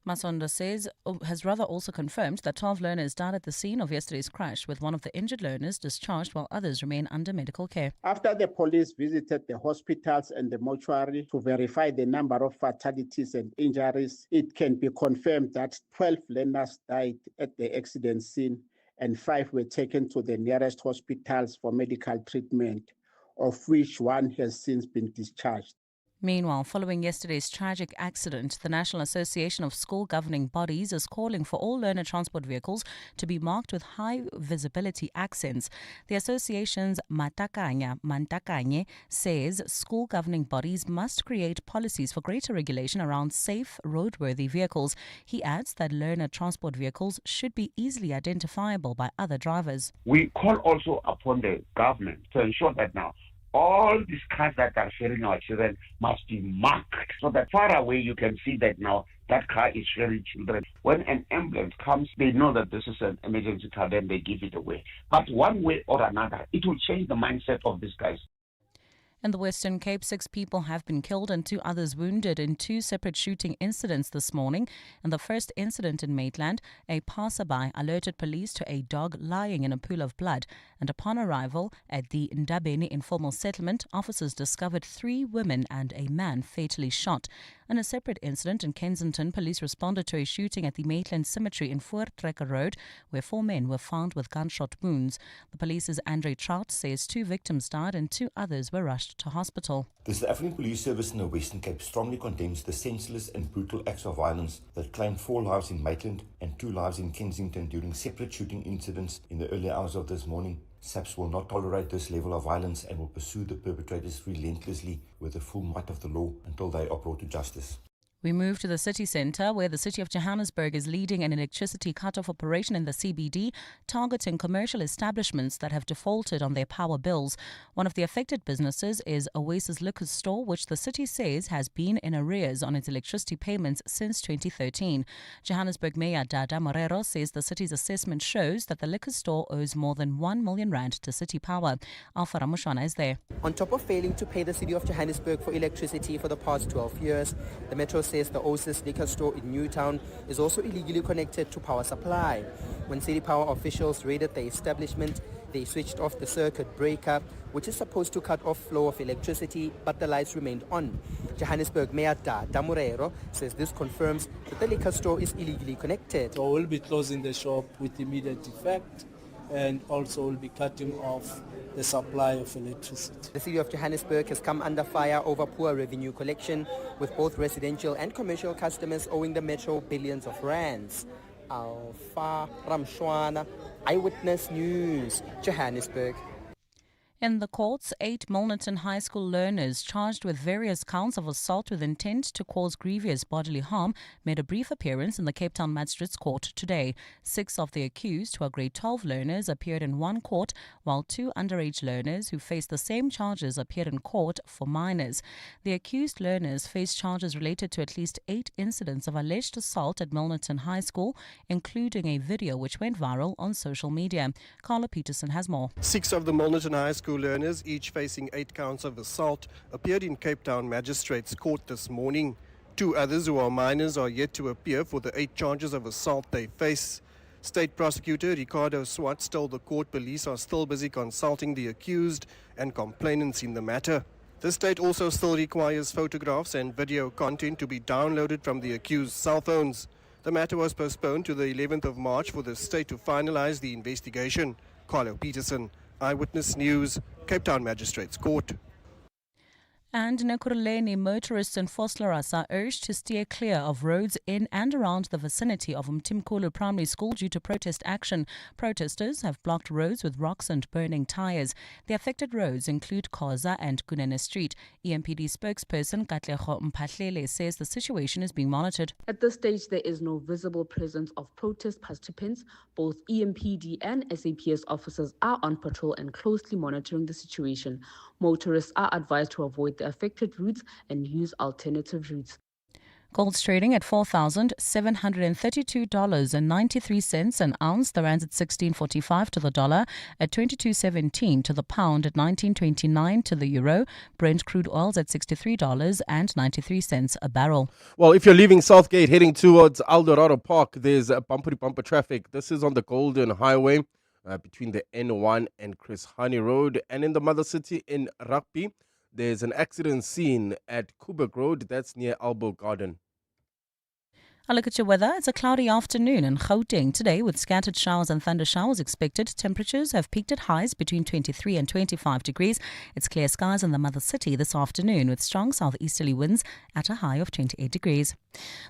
Masondo has rather also confirmed that 12 learners died at the scene of yesterday's crash, with one of the injured learners discharged while others remain under medical care. After the police visited the hospitals and the mortuary to verify the number of fatalities and injuries, it can be confirmed that 12 learners died at the accident scene and 5 were taken to the nearest hospitals for medical treatment, of which 1 has since been discharged. Meanwhile, following yesterday's tragic accident, the National Association of School Governing Bodies is calling for all learner transport vehicles to be marked with high visibility accents. The association's Mantakanye says school governing bodies must create policies for greater regulation around safe, roadworthy vehicles. He adds that learner transport vehicles should be easily identifiable by other drivers. We call also upon the government to ensure that now all these cars that are sharing our children must be marked so that far away you can see that now that car is sharing children. When an ambulance comes, they know that this is an emergency car, then they give it away. But one way or another, it will change the mindset of these guys. In the Western Cape, 6 people have been killed and 2 others wounded in 2 separate shooting incidents this morning. In the first incident in Maitland, a passerby alerted police to a dog lying in a pool of blood, and upon arrival at the Ndabeni informal settlement, officers discovered 3 women and a man fatally shot. In a separate incident in Kensington, police responded to a shooting at the Maitland Cemetery in Voortrekker Road, where 4 men were found with gunshot wounds. The police's Andre Trout says 2 victims died and 2 others were rushed to hospital. The South African Police Service in the Western Cape strongly condemns the senseless and brutal acts of violence that claimed 4 lives in Maitland and 2 lives in Kensington during separate shooting incidents in the early hours of this morning. SAPS will not tolerate this level of violence and will pursue the perpetrators relentlessly with the full might of the law until they are brought to justice. We move to the city centre, where the city of Johannesburg is leading an electricity cut-off operation in the CBD, targeting commercial establishments that have defaulted on their power bills. One of the affected businesses is Oasis Liquor Store, which the city says has been in arrears on its electricity payments since 2013. Johannesburg Mayor Dada Morero says the city's assessment shows that the liquor store owes more than R1 million to City Power. Alpha Ramushwana is there. On top of failing to pay the city of Johannesburg for electricity for the past 12 years, the Metro says the Oasis Liquor Store in Newtown is also illegally connected to power supply. When City Power officials raided the establishment, they switched off the circuit breaker, which is supposed to cut off flow of electricity, but the lights remained on. Johannesburg Mayor Dada Morero says this confirms that the liquor store is illegally connected. So we'll be closing the shop with immediate effect, and also will be cutting off the supply of electricity. The city of Johannesburg has come under fire over poor revenue collection, with both residential and commercial customers owing the metro billions of rands. Alpha Ramshwana, Eyewitness News, Johannesburg. In the courts, 8 Milnerton High School learners charged with various counts of assault with intent to cause grievous bodily harm made a brief appearance in the Cape Town Magistrates Court today. 6 of the accused, who are grade 12 learners, appeared in one court, while 2 underage learners who faced the same charges appeared in court for minors. The accused learners face charges related to at least 8 incidents of alleged assault at Milnerton High School, including a video which went viral on social media. Carla Peterson has more. 6 of the Milnerton High School learners, each facing 8 counts of assault, appeared in Cape Town Magistrates Court this morning. 2 others who are minors are yet to appear for the 8 charges of assault they face. State Prosecutor Ricardo Swartz told the court police are still busy consulting the accused and complainants in the matter. The state also still requires photographs and video content to be downloaded from the accused's cell phones. The matter was postponed to the 11th of March for the state to finalize the investigation. Carlo Peterson, Eyewitness News, Cape Town Magistrates Court. And in Ekurhuleni, motorists in Vosloorus are urged to steer clear of roads in and around the vicinity of Mtimkulu Primary School due to protest action. Protesters have blocked roads with rocks and burning tyres. The affected roads include Khoza and Kunene Street. EMPD spokesperson Katlego Mphahlele says the situation is being monitored. At this stage, there is no visible presence of protest participants. Both EMPD and SAPS officers are on patrol and closely monitoring the situation. Motorists are advised to avoid the affected routes and use alternative routes. Gold's trading at $4,732.93 an ounce. The rand's at 16.45 to the dollar, at 22.17 to the pound, at 19.29 to the euro. Brent crude oil's at $63.93 a barrel. Well, if you're leaving Southgate heading towards Eldorado Park, there's bumper traffic. This is on the Golden Highway between the N1 and Chris Hani Road. And in the mother city in Rugby, there's an accident scene at Kubek Road. That's near Elbow Garden. A look at your weather. It's a cloudy afternoon in Gauteng today with scattered showers and thunder showers expected. Temperatures have peaked at highs between 23 and 25 degrees. It's clear skies in the mother city this afternoon with strong southeasterly winds at a high of 28 degrees.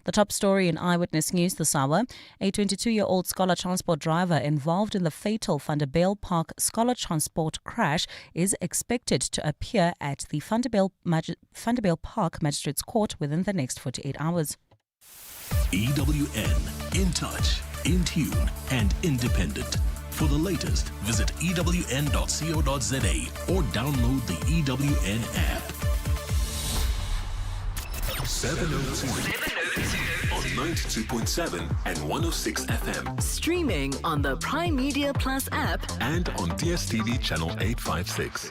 The top story in Eyewitness News this hour. A 22-year-old Scholar Transport driver involved in the fatal Vanderbijl Park Scholar Transport crash is expected to appear at the Vanderbijl Park Magistrates Court within the next 48 hours. EWN, in touch, in tune, and independent. For the latest, visit ewn.co.za or download the EWN app. 702 on 92.7 and 106 FM. Streaming on the Prime Media Plus app And on DSTV channel 856.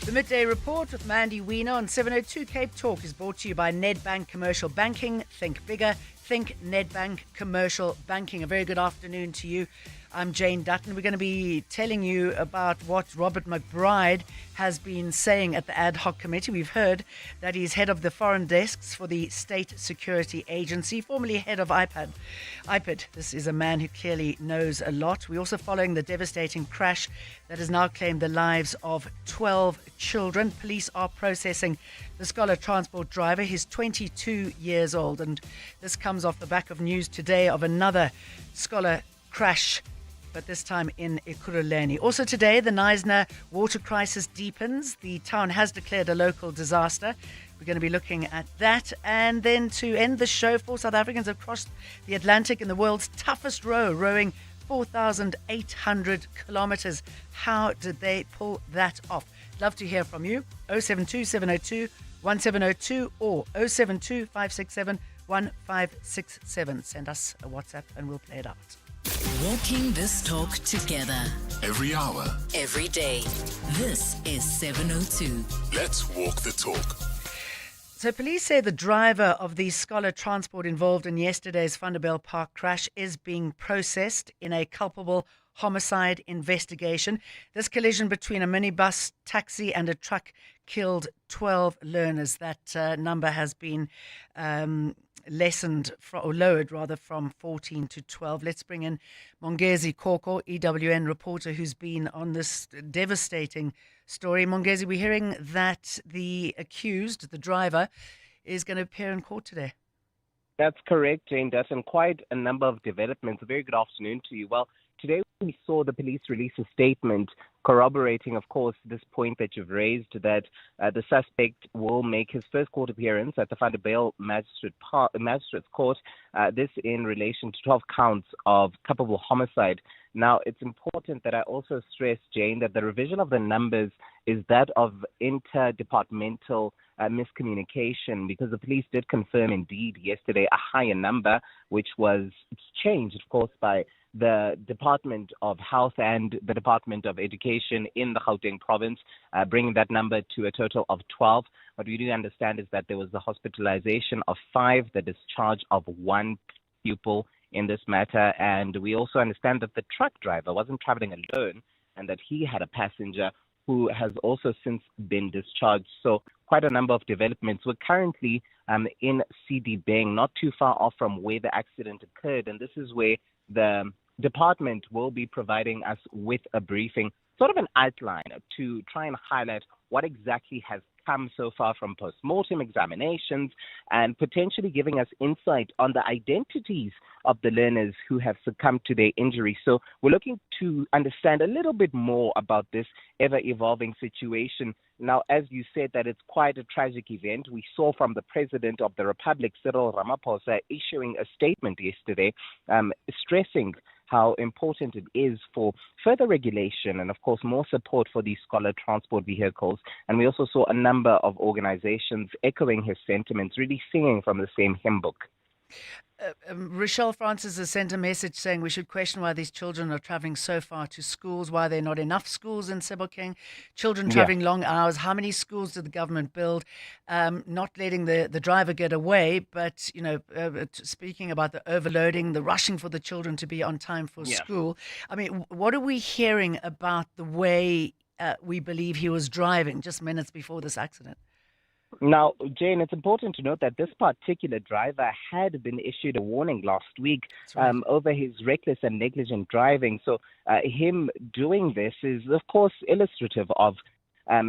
The Midday Report with Mandy Wiener on 702 Cape Talk is brought to you by Nedbank Commercial Banking. Think bigger. Think Nedbank Commercial Banking. A very good afternoon to you. I'm Jane Dutton. We're going to be telling you about what Robert McBride has been saying at the ad hoc committee. We've heard that he's head of the foreign desks for the State Security Agency, formerly head of IPID. This is a man who clearly knows a lot. We're also following the devastating crash that has now claimed the lives of 12 children. Police are processing the Scholar Transport driver. He's 22 years old, and this comes off the back of news today of another Scholar crash, but this time in Ekurhuleni. Also today, the Knysna water crisis deepens. The town has declared a local disaster. We're going to be looking at that. And then to end the show, 4 South Africans have crossed the Atlantic in the world's toughest rowing 4,800 kilometers. How did they pull that off? Love to hear from you. 072 702 1702 or 072 567 1567. Send us a WhatsApp and we'll play it out. walking this talk together. Every hour. Every day. This is 702. Let's walk the talk. So police say the driver of the Scholar Transport involved in yesterday's Vanderbijl Park crash is being processed in a culpable homicide investigation. This collision between a minibus, taxi and a truck killed 12 learners. That number has been lowered from 14 to 12. Let's bring in Mongezi Koko, EWN reporter, who's been on this devastating story. Mongezi, we're hearing that the accused, the driver, is going to appear in court today. That's correct, Jane Dutton. Quite a number of developments. A very good afternoon to you. Well, today we saw the police release a statement corroborating, of course, this point that you've raised, that the suspect will make his first court appearance at the Vanderbijl Magistrates Court, this in relation to 12 counts of culpable homicide. Now, it's important that I also stress, Jane, that the revision of the numbers is that of interdepartmental miscommunication, because the police did confirm indeed yesterday a higher number, which was changed, of course, by the Department of Health and the Department of Education in the Gauteng province, bringing that number to a total of 12. What we do understand is that there was the hospitalization of 5, the discharge of 1 pupil in this matter, and we also understand that the truck driver wasn't traveling alone and that he had a passenger who has also since been discharged. So quite a number of developments. We're currently in CD Bang, not too far off from where the accident occurred, and this is where the department will be providing us with a briefing, sort of an outline to try and highlight what exactly has come so far from post-mortem examinations and potentially giving us insight on the identities of the learners who have succumbed to their injuries. So we're looking to understand a little bit more about this ever-evolving situation. Now, as you said, that it's quite a tragic event. We saw from the President of the Republic, Cyril Ramaphosa, issuing a statement yesterday stressing how important it is for further regulation and, of course, more support for these scholar transport vehicles. And we also saw a number of organizations echoing his sentiments, really singing from the same hymn book. Rochelle Francis has sent a message saying we should question why these children are travelling so far to schools, why there are not enough schools in Sebokeng, children travelling long hours. How many schools did the government build? Not letting the driver get away, but, speaking about the overloading, the rushing for the children to be on time for school. I mean, what are we hearing about the way we believe he was driving just minutes before this accident? Now, Jane, it's important to note that this particular driver had been issued a warning last week over his reckless and negligent driving. So him doing this is, of course, illustrative of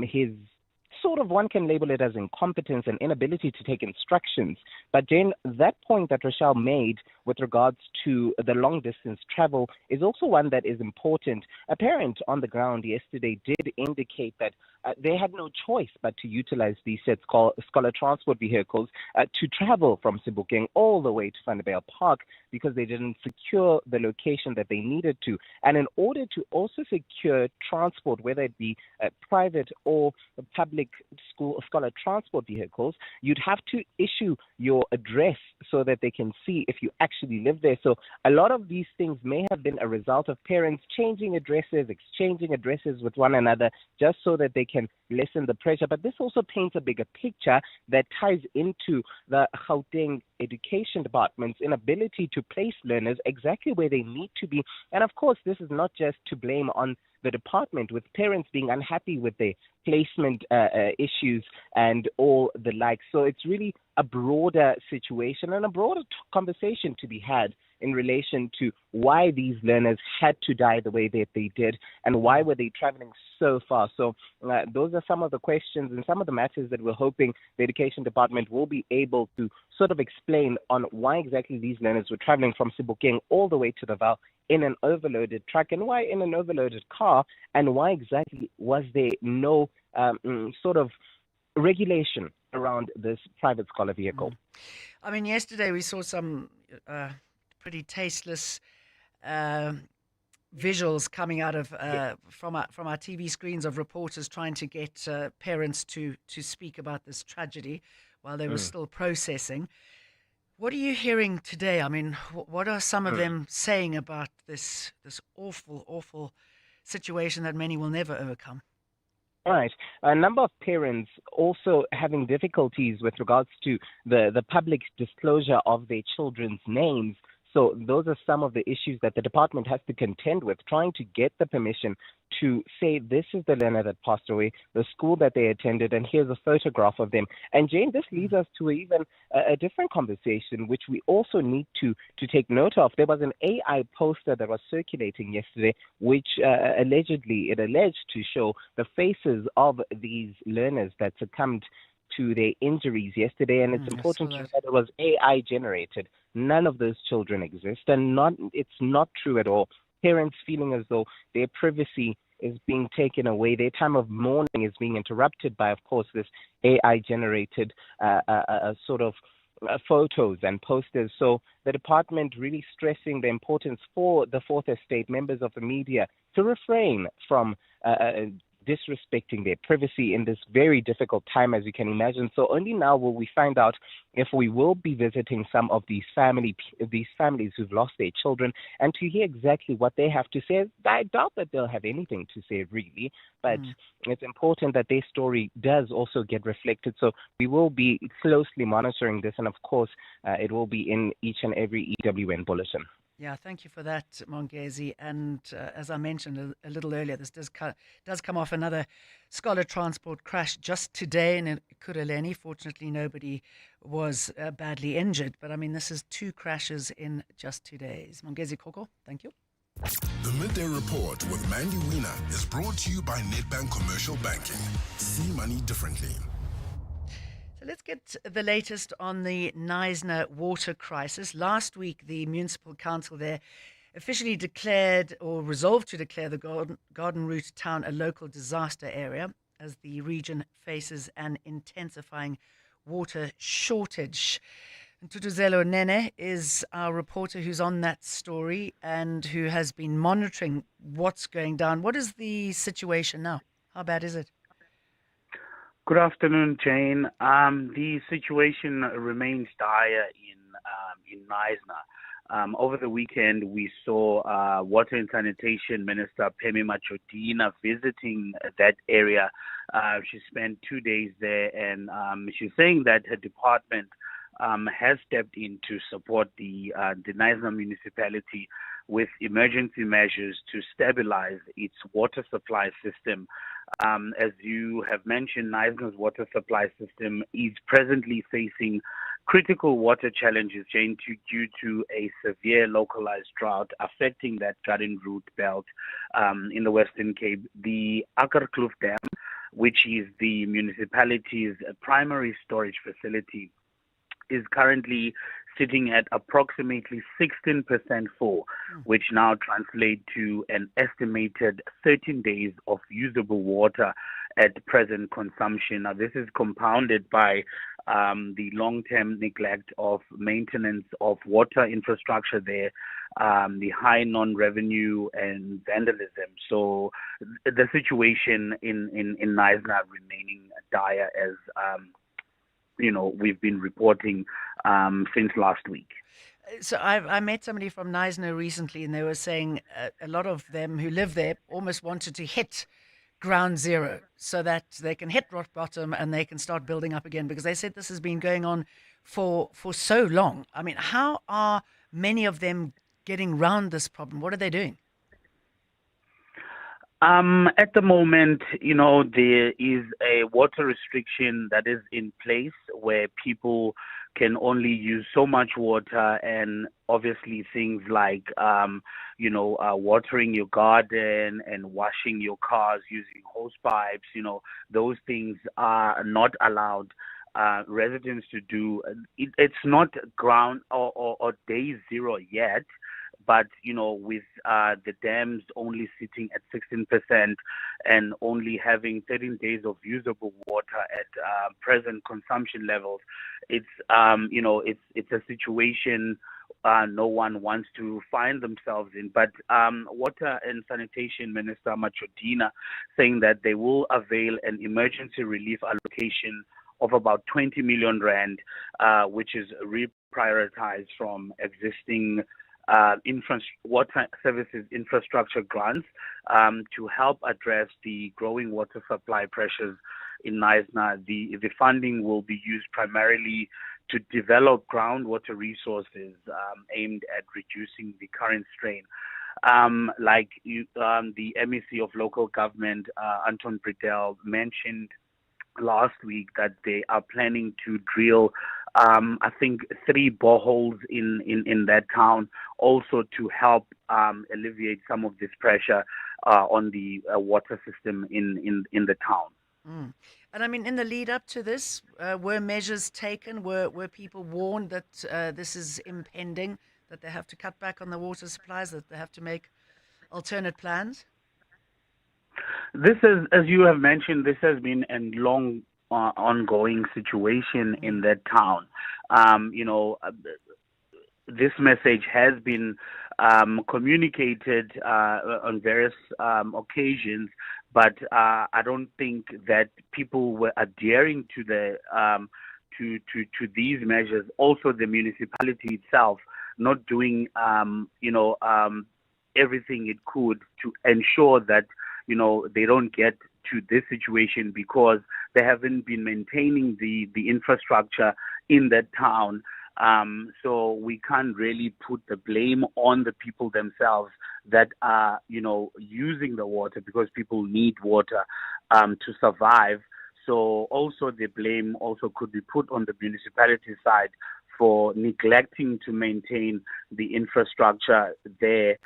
his sort of, one can label it as incompetence and inability to take instructions. But Jane, that point that Rochelle made with regards to the long distance travel is also one that is important. A parent on the ground yesterday did indicate that they had no choice but to utilize these scholar transport vehicles to travel from Sebokeng all the way to Vanderbijl Park because they didn't secure the location that they needed to. And in order to also secure transport, whether it be private or public scholar transport vehicles, you'd have to issue your address so that they can see if you actually live there. So a lot of these things may have been a result of parents changing addresses, exchanging addresses with one another just so that they can lessen the pressure. But this also paints a bigger picture that ties into the Gauteng Education Department's inability to place learners exactly where they need to be. And of course, this is not just to blame on the department, with parents being unhappy with their placement issues and all the like. So it's really a broader situation and a broader conversation to be had in relation to why these learners had to die the way that they did and why were they traveling so far. So those are some of the questions and some of the matters that we're hoping the Education Department will be able to sort of explain on why exactly these learners were traveling from Sebokeng all the way to the Vaal in an overloaded truck, and why in an overloaded car, and why exactly was there no sort of regulation around this private scholar vehicle. I mean, yesterday we saw some pretty tasteless visuals coming out of from our TV screens of reporters trying to get parents to speak about this tragedy while they were still processing. What are you hearing today? I mean, what are some of them saying about this awful, awful situation that many will never overcome? Right. A number of parents also having difficulties with regards to the public disclosure of their children's names. So those are some of the issues that the department has to contend with, trying to get the permission to say this is the learner that passed away, the school that they attended, and here's a photograph of them. And Jane, this leads us to even a different conversation, which we also need to take note of. There was an AI poster that was circulating yesterday, which alleged to show the faces of these learners that succumbed to their injuries yesterday, and it's important to know that it was AI generated. None of those children exist, and it's not true at all. Parents feeling as though their privacy is being taken away, their time of mourning is being interrupted by, of course, this AI generated sort of photos and posters. So the department really stressing the importance for the Fourth Estate, members of the media, to refrain from disrespecting their privacy in this very difficult time, as you can imagine. So only now will we find out if we will be visiting some of these families who've lost their children, and to hear exactly what they have to say. I doubt that they'll have anything to say, really, but it's important that their story does also get reflected. So we will be closely monitoring this, and of course, it will be in each and every EWN bulletin. Yeah, thank you for that, Mongezi. And as I mentioned a little earlier, this does come off another scholar transport crash just today in Kureleni. Fortunately, nobody was badly injured. But I mean, this is 2 crashes in just 2 days. Mongezi Koko, thank you. The Midday Report with Mandy Wiener is brought to you by Nedbank Commercial Banking. See money differently. Let's get the latest on the Knysna water crisis. Last week, the municipal council there officially declared or resolved to declare the Garden Route town a local disaster area as the region faces an intensifying water shortage. And Tutuzelo Nene is our reporter who's on that story and who has been monitoring what's going down. What is the situation now? How bad is it? Good afternoon, Jane. The situation remains dire in Knysna. Over the weekend, we saw Water and Sanitation Minister Phemi Machodina visiting that area. She spent 2 days there, and she's saying that her department has stepped in to support the Knysna municipality with emergency measures to stabilize its water supply system. As you have mentioned, Knysna's water supply system is presently facing critical water challenges, Jane, due to a severe localized drought affecting that garden route belt in the Western Cape. The Akkerkloof Dam, which is the municipality's primary storage facility, is currently sitting at approximately 16% full, which now translates to an estimated 13 days of usable water at present consumption. Now, this is compounded by the long-term neglect of maintenance of water infrastructure there, the high non-revenue and vandalism. So the situation in Knysna remaining dire as we've been reporting since last week. So I met somebody from Knysna recently, and they were saying a lot of them who live there almost wanted to hit ground zero so that they can hit rock bottom and they can start building up again, because they said this has been going on for so long. I mean, how are many of them getting round this problem? What are they doing? At the moment, there is a water restriction that is in place where people can only use so much water, and obviously things like, watering your garden and washing your cars using hose pipes, those things are not allowed residents to do. It's not ground or day zero yet. But, with the dams only sitting at 16% and only having 13 days of usable water at present consumption levels, it's a situation no one wants to find themselves in. But Water and Sanitation Minister Machodina saying that they will avail an emergency relief allocation of about 20 million rand, which is reprioritized from existing water services infrastructure grants to help address the growing water supply pressures in Knysna. The funding will be used primarily to develop groundwater resources aimed at reducing the current strain. The MEC of local government, Anton Bredell, mentioned last week that they are planning to drill I think 3 boreholes in that town, also to help alleviate some of this pressure on the water system in the town. Mm. And I mean, in the lead up to this, were measures taken? Were people warned that this is impending, that they have to cut back on the water supplies, that they have to make alternate plans? This is, as you have mentioned, this has been a long ongoing situation in that town. This message has been communicated on various occasions, but I don't think that people were adhering to the to these measures. Also, the municipality itself not doing everything it could to ensure that they don't get to this situation, because they haven't been maintaining the infrastructure in that town. So we can't really put the blame on the people themselves that are, using the water, because people need water to survive. So also the blame also could be put on the municipality side for neglecting to maintain the infrastructure there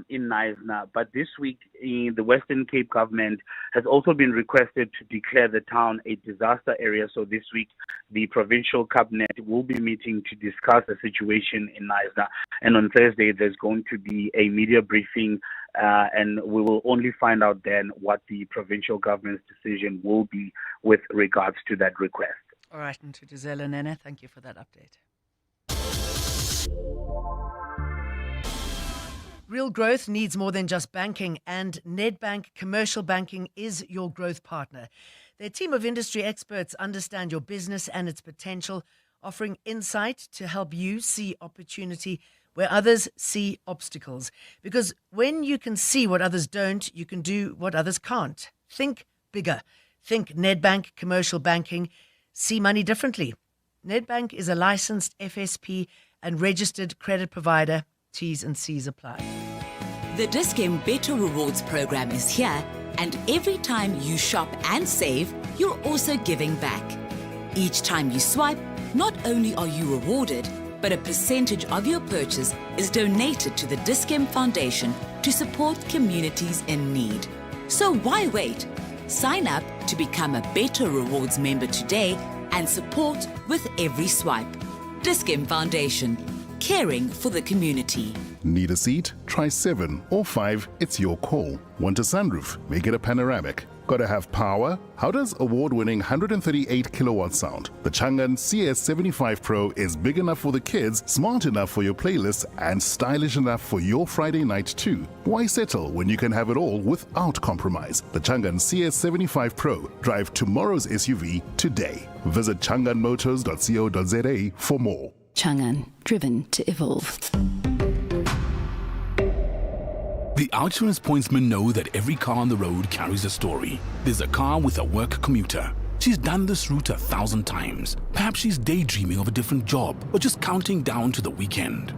in Knysna. But this week, the Western Cape government has also been requested to declare the town a disaster area. So this week, the provincial cabinet will be meeting to discuss the situation in Knysna. And on Thursday, there's going to be a media briefing, and we will only find out then what the provincial government's decision will be with regards to that request. All right, and to Tutuzelo Nene, thank you for that update. Real growth needs more than just banking, and Nedbank Commercial Banking is your growth partner. Their team of industry experts understand your business and its potential, offering insight to help you see opportunity where others see obstacles. Because when you can see what others don't, you can do what others can't. Think bigger. Think Nedbank Commercial Banking. See money differently. Nedbank is a licensed FSP and registered credit provider. T's and C's apply. The Dis-Chem Better Rewards program is here, and every time you shop and save, you're also giving back. Each time you swipe, not only are you rewarded, but a percentage of your purchase is donated to the Dis-Chem Foundation to support communities in need. So why wait? Sign up to become a Better Rewards member today and support with every swipe. Dis-Chem Foundation, caring for the community. Need a seat? Try 7 or 5, it's your call. Want a sunroof? Make it a panoramic. Gotta have power? How does award-winning 138 kilowatt sound? The Chang'an CS75 Pro is big enough for the kids, smart enough for your playlist, and stylish enough for your Friday night too. Why settle when you can have it all without compromise? The Chang'an CS75 Pro. Drive tomorrow's SUV today. Visit chang'anmotors.co.za for more. Chang'an, driven to evolve. The Outsurance pointsmen know that every car on the road carries a story. There's a car with a work commuter. She's done this route 1,000 times. Perhaps she's daydreaming of a different job or just counting down to the weekend.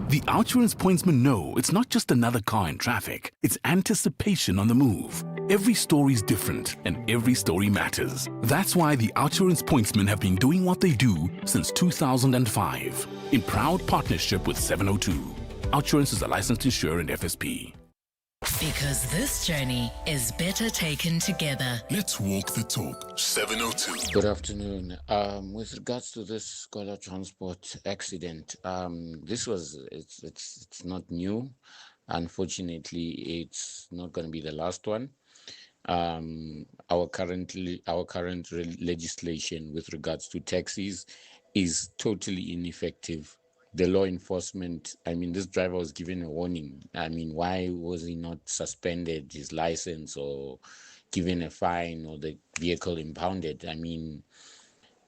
The Outsurance pointsmen know it's not just another car in traffic. It's anticipation on the move. Every story's different and every story matters. That's why the Outsurance pointsmen have been doing what they do since 2005 in proud partnership with 702. Outsurance is a licensed insurer and FSP. Because this journey is better taken together. Let's walk the talk. 702. Good afternoon. With regards to this scholar transport accident, it's not new. Unfortunately, it's not going to be the last one. Our current legislation with regards to taxis is totally ineffective. The law enforcement, this driver was given a warning. Why was he not suspended his license or given a fine or the vehicle impounded?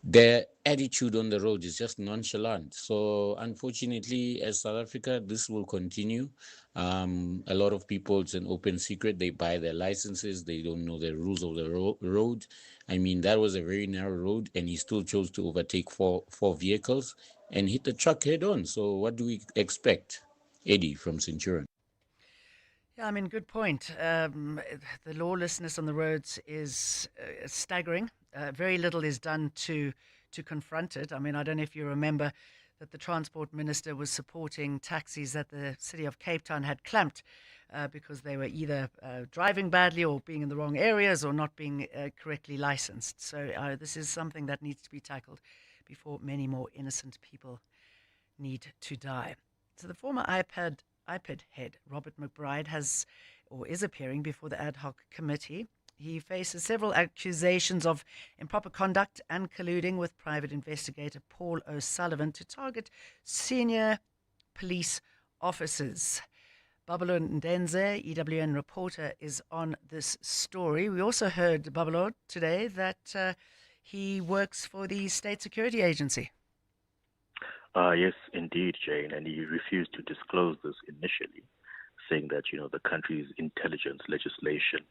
Their attitude on the road is just nonchalant. So unfortunately, as South Africa, this will continue. A lot of people, it's an open secret. They buy their licenses. They don't know the rules of the road. That was a very narrow road, and he still chose to overtake four vehicles and hit the truck head on. So what do we expect? Eddie from Centurion. Yeah, good point. The lawlessness on the roads is staggering. Very little is done to confront it. I don't know if you remember that the Transport Minister was supporting taxis that the City of Cape Town had clamped because they were either driving badly or being in the wrong areas or not being correctly licensed. So this is something that needs to be tackled before many more innocent people need to die. So the former IPED head, Robert McBride, is appearing before the ad hoc committee. He faces several accusations of improper conduct and colluding with private investigator Paul O'Sullivan to target senior police officers. Babalo Ndenze, EWN reporter, is on this story. We also heard, Babalo, today that he works for the State Security Agency. Yes, indeed, Jane, and he refused to disclose this initially, saying that, the country's intelligence legislation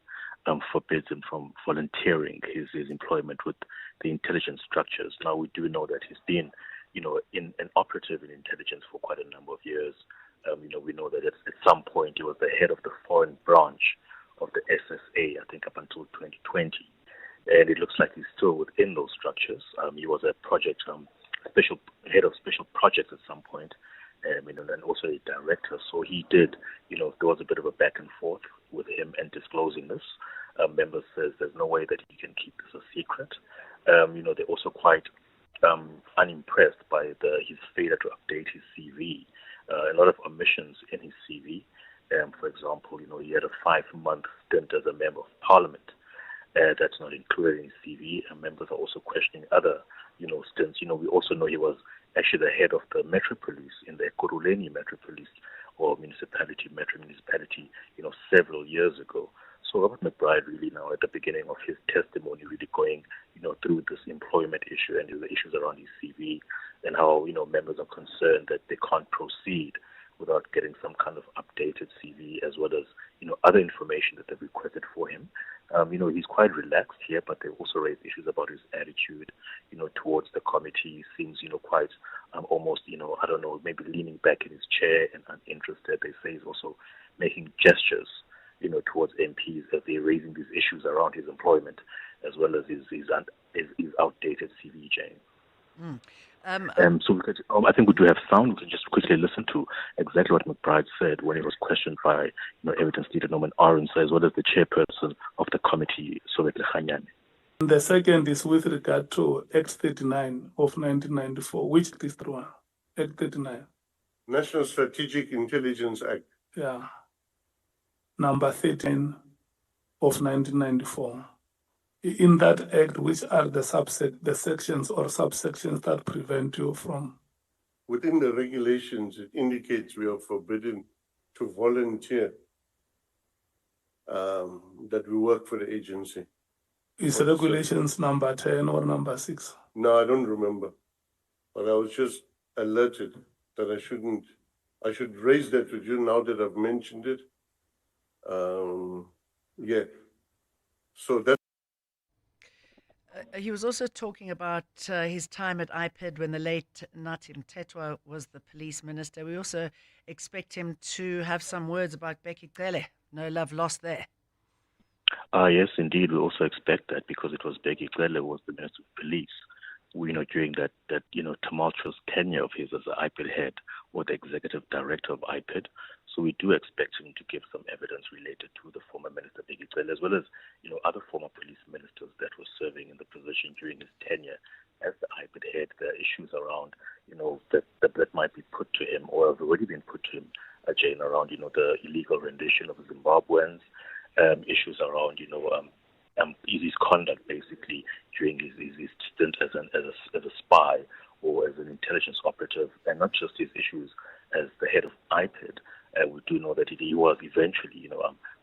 forbids him from volunteering his employment with the intelligence structures. Now, we do know that he's been, an operative in intelligence for quite a number of years. We know that at some point he was the head of the foreign branch of the SSA, I think up until 2020. And it looks like he's still within those structures. He was a project head of special projects at some point, and also a director. So he did, there was a bit of a back and forth with him and disclosing this. Members says there's no way that he can keep this a secret. They're also quite unimpressed by his failure to update his CV. A lot of omissions in his CV. For example, he had a 5-month stint as a member of parliament. That's not included in his CV. And members are also questioning other, stints. We also know he was actually the head of the Metro Police in the Ekurhuleni Metro Police or municipality, metro municipality, several years ago. So Robert McBride really now at the beginning of his testimony really going, through this employment issue and the issues around his CV and how, members are concerned that they can't proceed without getting some kind of updated CV as well as, other information that they've requested for him. He's quite relaxed here, but they also raised issues about his attitude, towards the committee. He seems, quite almost, I don't know, maybe leaning back in his chair and uninterested. They say he's also making gestures, towards MPs as they're raising these issues around his employment as well as his outdated CV, Jane. So we could, I think we do have sound. We can just quickly listen to exactly what McBride said when he was questioned by evidence leader Norman Arons as well as the chairperson of the committee, Soweto Khanyane. The second is with regard to Act 39 of 1994. Which is the one? Act 39. National Strategic Intelligence Act. Yeah. Number 13 of 1994. In that act, which are the sections or subsections that prevent you from? Within the regulations, it indicates we are forbidden to volunteer that we work for the agency. Is regulations number 10 or number 6? No, I don't remember. But I was just alerted that I should raise that with you now that I've mentioned it. Yeah. So that. He was also talking about his time at IPID when the late Nathi Mthethwa was the police minister. We also expect him to have some words about Bheki Cele. No love lost there. Yes, indeed. We also expect that because it was Bheki Cele who was the Minister of Police. During that tumultuous tenure of his as the IPID head or the executive director of IPID. So we do expect him to give some evidence related to the former Minister Bheki Cele as well as, other former police ministers that were serving in the position during his tenure as the IPID head. There are issues around, that might be put to him or have already been put to him, Jane, around, the illegal rendition of Zimbabweans, issues around, his conduct basically during his stint as a spy or as an intelligence operative, and not just his issues as the head of IPID. We do know that he was eventually,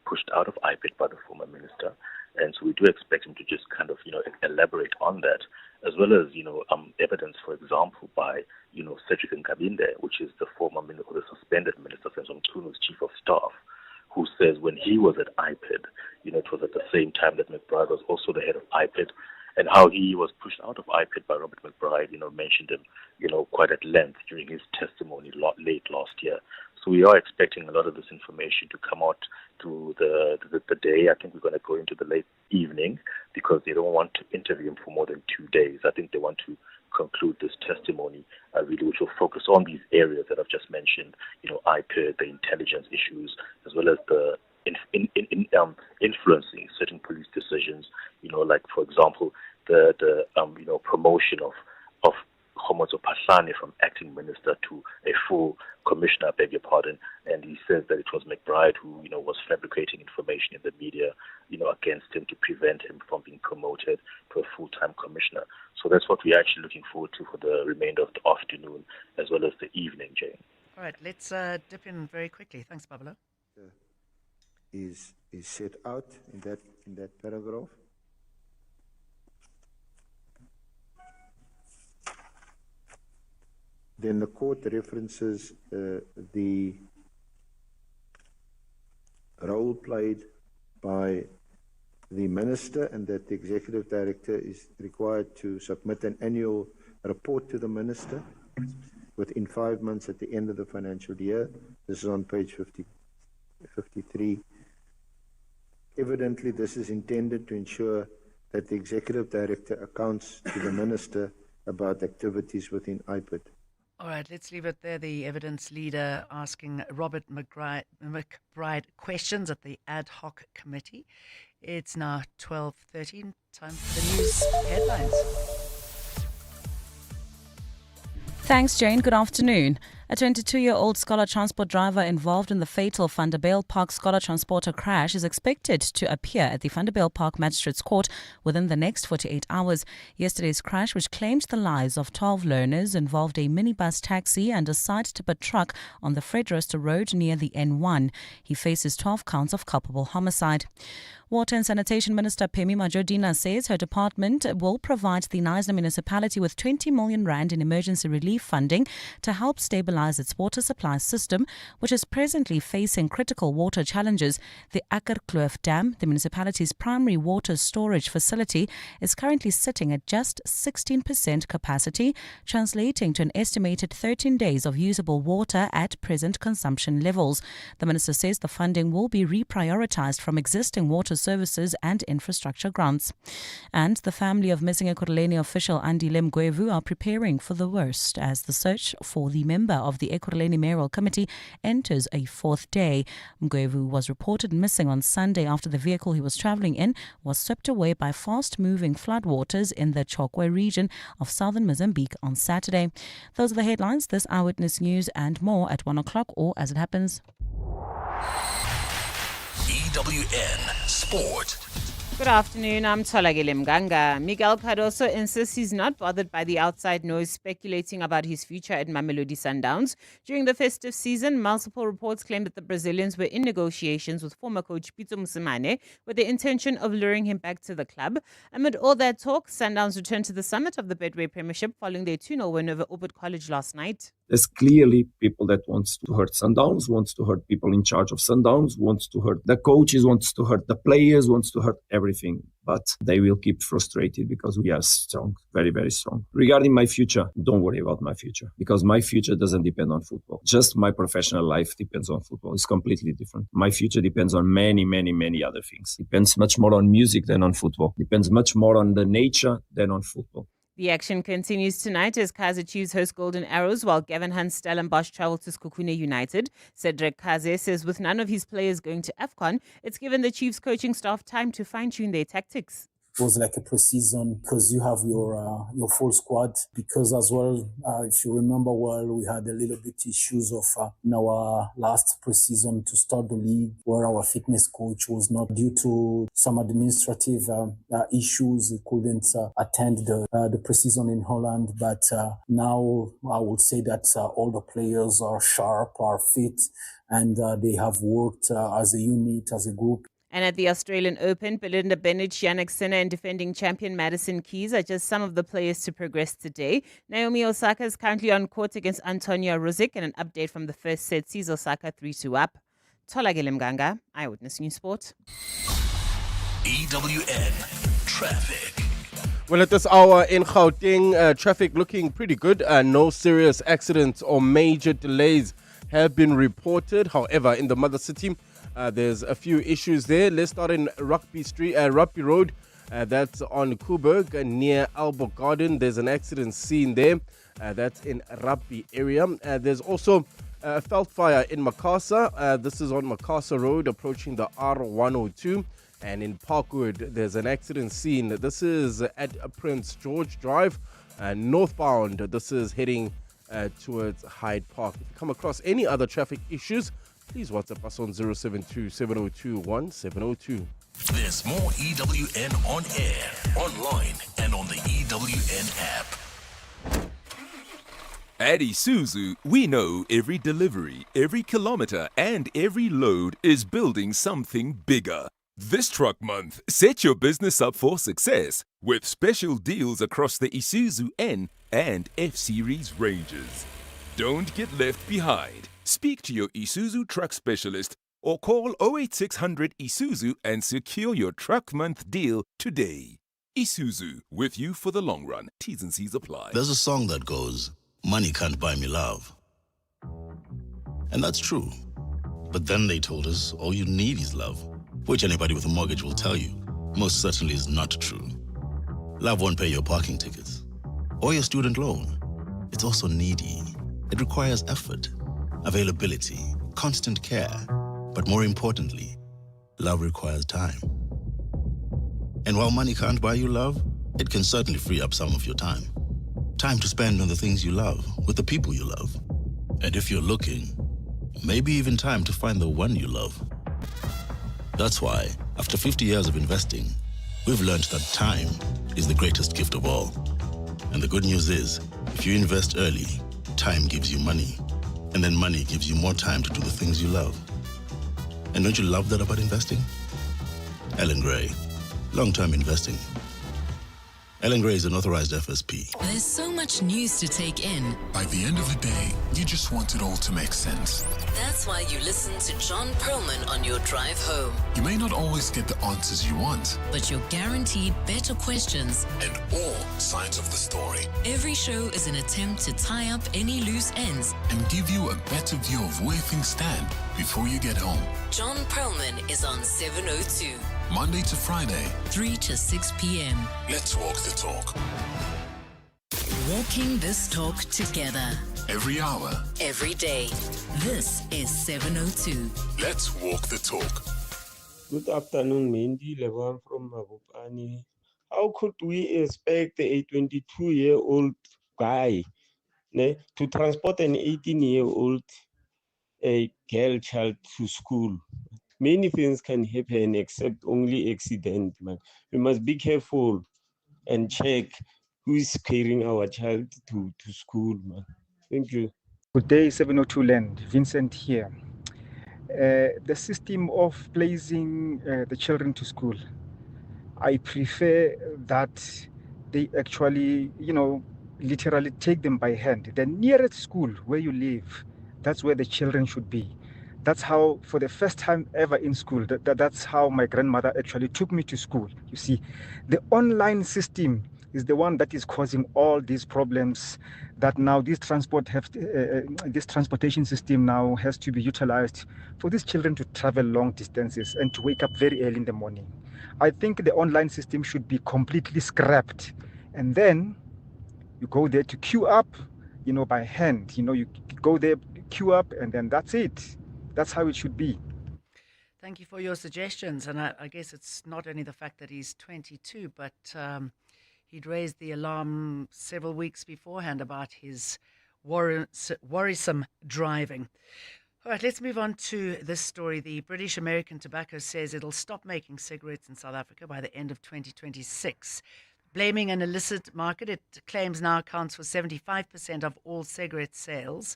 pushed out of IPID by the former minister, and so we do expect him to just kind of, elaborate on that, as well as, evidence, for example, by, Cedric Nkabinde, which is the former minister, or the suspended minister, Mtunu's chief of staff, who says when he was at IPID, it was at the same time that McBride was also the head of IPID, and how he was pushed out of IPID by Robert McBride, mentioned him, quite at length during his testimony late last year. So we are expecting a lot of this information to come out through the day. I think we're going to go into the late evening because they don't want to interview him for more than 2 days. I think they want to conclude this testimony, really, which will focus on these areas that I've just mentioned, IPID, the intelligence issues, as well as the influencing certain police decisions, like, for example, the promotion of Khomozo Phahlane from acting minister to a full commissioner, I beg your pardon, and he says that it was McBride who, was fabricating information in the media, against him to prevent him from being promoted to a full-time commissioner. So that's what we're actually looking forward to for the remainder of the afternoon as well as the evening, Jane. All right, let's dip in very quickly. Thanks, Babalo. Is set out in that paragraph. Then the court references the role played by the minister and that the executive director is required to submit an annual report to the minister within 5 months at the end of the financial year. This is on page 53. Evidently, this is intended to ensure that the executive director accounts to the minister about activities within IPID. All right, let's leave it there. The evidence leader asking Robert McBride questions at the ad hoc committee. It's now 12:13. Time for the news headlines. Thanks, Jane. Good afternoon. A 22-year-old Scholar Transport driver involved in the fatal Vanderbijl Park Scholar Transporter crash is expected to appear at the Vanderbijl Park Magistrates Court within the next 48 hours. Yesterday's crash, which claimed the lives of 12 learners, involved a minibus taxi and a side-tipper truck on the Frederister Road near the N1. He faces 12 counts of culpable homicide. Water and Sanitation Minister Phemi Majodina says her department will provide the Knysna municipality with 20 million rand in emergency relief funding to help stabilize its water supply system, which is presently facing critical water challenges. The Akkerkloof Dam, the municipality's primary water storage facility, is currently sitting at just 16% capacity, translating to an estimated 13 days of usable water at present consumption levels. The minister says the funding will be reprioritized from existing water services and infrastructure grants. And the family of missing Ekurhuleni official Andile Mgwevu are preparing for the worst as the search for the member of the Ekurhuleni Mayoral Committee enters a fourth day. Mgwevu was reported missing on Sunday after the vehicle he was travelling in was swept away by fast-moving floodwaters in the Chokwe region of southern Mozambique on Saturday. Those are the headlines. This Eyewitness News and more at 1 o'clock or as it happens. EWN Sport. Good afternoon, I'm Tolagile Mganga. Miguel Cardoso insists he's not bothered by the outside noise speculating about his future at Mamelodi Sundowns. During the festive season, multiple reports claim that the Brazilians were in negotiations with former coach Pitso Mosimane with the intention of luring him back to the club. Amid all that talk, Sundowns returned to the summit of the Betway Premiership following their 2-0 win over Orbit College last night. There's clearly people that wants to hurt Sundowns, wants to hurt people in charge of Sundowns, wants to hurt the coaches, wants to hurt the players, wants to hurt everything. But they will keep frustrated because we are strong, very, very strong. Regarding my future, don't worry about my future because my future doesn't depend on football. Just my professional life depends on football. It's completely different. My future depends on many, many, many other things. Depends much more on music than on football. Depends much more on the nature than on football. The action continues tonight as Kaizer Chiefs host Golden Arrows while Gavin Hunt, Stellenbosch travel to Sekhukhune United. Cedric Kaze says with none of his players going to AFCON, it's given the Chiefs coaching staff time to fine-tune their tactics. It was like a pre-season because you have your full squad. Because as well, if you remember well, we had a little bit issues of in our last pre-season to start the league, where our fitness coach was not due to some administrative issues. He couldn't attend the pre-season in Holland. But now I would say that all the players are sharp, are fit, and they have worked as a unit, as a group. And at the Australian Open, Belinda Bencic, Jannik Sinner and defending champion Madison Keys are just some of the players to progress today. Naomi Osaka is currently on court against Antonia Ruzic, and an update from the first set sees Osaka 3-2 up. Tolagile Mganga, Eyewitness News Sport. EWN Traffic. Well, at this hour in Gauteng, traffic looking pretty good. No serious accidents or major delays have been reported. However, in the mother city, there's a few issues there. Let's start in Rugby Road. That's on Coburg near Albert Garden. There's an accident scene there. That's in Rugby area. There's also a felt fire in Makassar. This is on Makassar Road approaching the R102. And in Parkwood, there's an accident scene. This is at Prince George Drive. Northbound, this is heading towards Hyde Park. If you come across any other traffic issues, please WhatsApp us on 072-702-1702. There's more EWN on air, online, and on the EWN app. At Isuzu, we know every delivery, every kilometer, and every load is building something bigger. This truck month, set your business up for success with special deals across the Isuzu N and F-Series ranges. Don't get left behind. Speak to your Isuzu truck specialist or call 08600 Isuzu and secure your truck month deal today. Isuzu, with you for the long run. T's and C's apply. There's a song that goes, "Money can't buy me love." And that's true. But then they told us all you need is love, which anybody with a mortgage will tell you most certainly is not true. Love won't pay your parking tickets or your student loan. It's also needy. It requires effort, availability, constant care. But more importantly, love requires time. And while money can't buy you love, it can certainly free up some of your time. Time to spend on the things you love, with the people you love. And if you're looking, maybe even time to find the one you love. That's why, after 50 years of investing, we've learned that time is the greatest gift of all. And the good news is, if you invest early, time gives you money. And then money gives you more time to do the things you love. And don't you love that about investing? Ellen Gray, long-term investing. Ellen Gray is an authorized FSP. There's so much news to take in. By the end of the day, you just want it all to make sense. That's why you listen to John Perlman on your drive home. You may not always get the answers you want, but you're guaranteed better questions and all sides of the story. Every show is an attempt to tie up any loose ends and give you a better view of where things stand before you get home. John Perlman is on 702. Monday to Friday, 3 to 6 p.m. Let's walk the talk. Walking this talk together. Every hour. Every day. This is 702. Let's walk the talk. Good afternoon, Mandy. Levan from Mabopani. How could we expect a 22-year-old guy to transport an 18-year-old girl child to school? Many things can happen except only accident, man. We must be careful and check who is carrying our child to school, man. Thank you. Good day, 702 Land. Vincent here. The system of placing the children to school, I prefer that they actually, literally take them by hand. The nearest school where you live, that's where the children should be. That's how, for the first time ever in school, that's how my grandmother actually took me to school. You see, the online system is the one that is causing all these problems, that now this transportation system now has to be utilized for these children to travel long distances and to wake up very early in the morning. I think the online system should be completely scrapped. And then you go there to queue up, by hand. You go there, queue up, and then that's it. That's how it should be. Thank you for your suggestions. And I guess it's not only the fact that he's 22, but he'd raised the alarm several weeks beforehand about his worrisome driving. All right, let's move on to this story. The British American Tobacco says it'll stop making cigarettes in South Africa by the end of 2026. Blaming an illicit market, it claims now accounts for 75% of all cigarette sales.